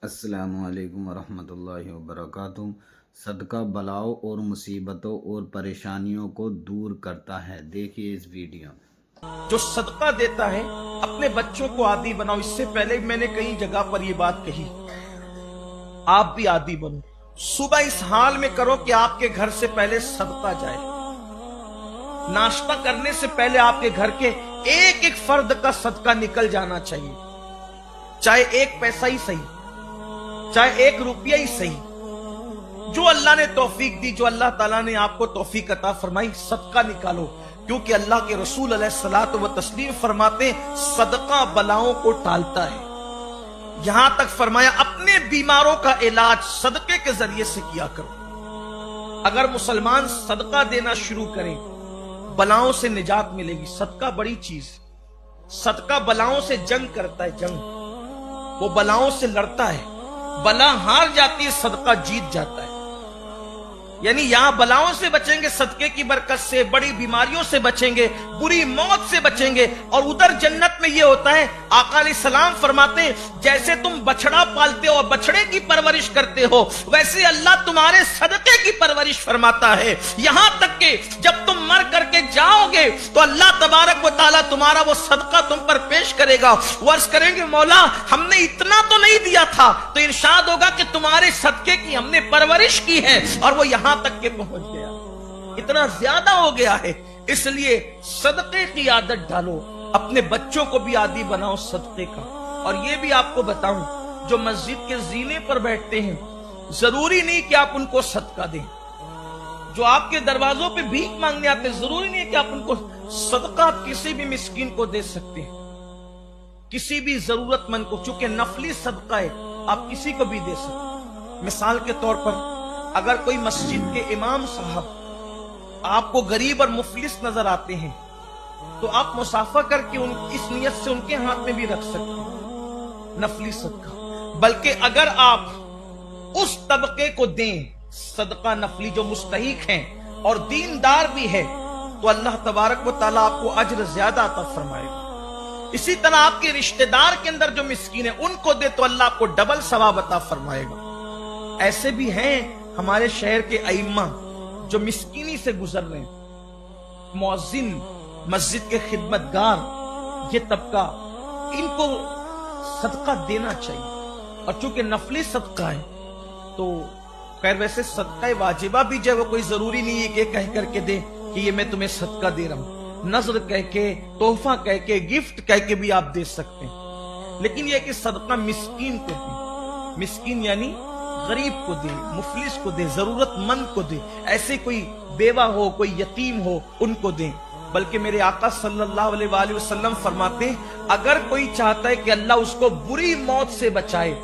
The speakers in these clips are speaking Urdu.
السلام علیکم ورحمۃ اللہ وبرکاتہ۔ صدقہ بلاؤں اور مصیبتوں اور پریشانیوں کو دور کرتا ہے، دیکھیے اس ویڈیو میں۔ جو صدقہ دیتا ہے اپنے بچوں کو عادی بناؤ۔ اس سے پہلے میں نے کئی جگہ پر یہ بات کہی، آپ بھی عادی بنو۔ صبح اس حال میں کرو کہ آپ کے گھر سے پہلے صدقہ جائے۔ ناشتہ کرنے سے پہلے آپ کے گھر کے ایک ایک فرد کا صدقہ نکل جانا چاہیے، چاہے ایک پیسہ ہی صحیح، چاہے ایک روپیہ ہی صحیح۔ جو اللہ نے توفیق دی، جو اللہ تعالیٰ نے آپ کو توفیق عطا فرمائی، صدقہ نکالو، کیونکہ اللہ کے رسول علیہ الصلوۃ والتسلیم فرماتے ہیں صدقہ بلاؤں کو ٹالتا ہے۔ یہاں تک فرمایا اپنے بیماروں کا علاج صدقے کے ذریعے سے کیا کرو۔ اگر مسلمان صدقہ دینا شروع کریں، بلاؤں سے نجات ملے گی۔ صدقہ بڑی چیز، صدقہ بلاؤں سے جنگ کرتا ہے، جنگ، وہ بلاؤں سے لڑتا ہے، بلا ہار جاتی ہے، صدقہ جیت جاتا ہے۔ یعنی یہاں بلاؤں سے بچیں گے صدقے کی برکت سے، بڑی بیماریوں سے بچیں گے، بری موت سے بچیں گے، اور ادھر جنت میں یہ ہوتا ہے، آقا علیہ السلام فرماتے ہیں جیسے تم بچڑا پالتے ہو اور بچڑے کی پرورش کرتے ہو، ویسے اللہ تمہارے صدقے کی پرورش فرماتا ہے۔ یہاں تک کہ جب تم مر کر کے جاؤ گے تو اللہ تبارک و تعالیٰ تمہارا وہ صدقہ تم پر پیش کرے گا۔ وہ عرض کریں گے مولا ہم نے اتنا تو نہیں دیا تھا، تو ارشاد ہوگا کہ تمہارے صدقے کی ہم نے پرورش کی ہے، اور وہ یہاں تک کے پہنچ گیا، اتنا زیادہ ہو گیا ہے۔ اس لیے صدقے کی عادت ڈالو، اپنے بچوں کو بھی عادی بناؤ صدقے کا۔ اور یہ بھی آپ کو بتاؤں، جو مسجد کے زینے پر بیٹھتے ہیں، ضروری نہیں کہ آپ ان کو صدقہ دیں۔ جو آپ کے دروازوں پہ بھیک مانگنے آتے، ضروری نہیں کہ آپ ان کو صدقہ، آپ کسی بھی مسکین کو دے سکتے ہیں، کسی بھی ضرورت مند کو، چونکہ نفلی صدقہ ہے، آپ کسی کو بھی دے سکتے ہیں۔ مثال کے طور پر اگر کوئی مسجد کے امام صاحب آپ کو غریب اور مفلس نظر آتے ہیں تو آپ مسافہ کر کے اس نیت سے ان کے ہاتھ میں بھی رکھ سکتے ہیں، نفلی صدقہ۔ بلکہ اگر آپ اس طبقے کو دیں صدقہ نفلی جو مستحق ہیں اور دیندار بھی ہے، تو اللہ تبارک و تعالیٰ آپ کو اجر زیادہ عطا فرمائے گا۔ اسی طرح آپ کے رشتہ دار کے اندر جو مسکین ہیں ان کو دے تو اللہ آپ کو ڈبل ثواب عطا فرمائے گا۔ ایسے بھی ہیں ہمارے شہر کے ائمہ جو مسکینی سے گزر رہے ہیں، مؤذن، مسجد کے خدمت گار، یہ طبقہ، ان کو صدقہ دینا چاہیے۔ اور چونکہ نفلی صدقہ ہے تو خیر، ویسے صدقہ واجبہ بھی جو وہ کوئی ضروری نہیں ہے کہ کہہ کر کے دے کہ یہ میں تمہیں صدقہ دے رہا ہوں، نذر کہہ کے، تحفہ کہہ کے، گفٹ کہہ کے بھی آپ دے سکتے ہیں۔ لیکن یہ کہ صدقہ مسکین کو دیں، مسکین یعنی غریب کو دے، مفلس کو دے، ضرورت مند کو دے، ایسے کوئی بیوہ ہو، کوئی یتیم ہو، ان کو دیں۔ بلکہ میرے آقا صلی اللہ علیہ وآلہ وسلم فرماتے ہیں اگر کوئی چاہتا ہے کہ اللہ اس کو بری موت سے بچائے،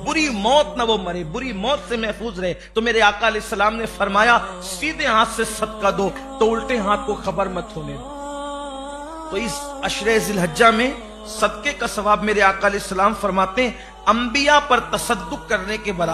بری موت نہ وہ مرے، بری موت سے محفوظ رہے، تو میرے آقا علیہ السلام نے فرمایا سیدھے ہاتھ سے صدقہ دو تو الٹے ہاتھ کو خبر مت ہونے دو۔ تو اس عشرہ ذی الحجہ میں صدقے کا ثواب میرے آقا علیہ السلام فرماتے ہیں انبیاء پر تصدق کرنے کے برابر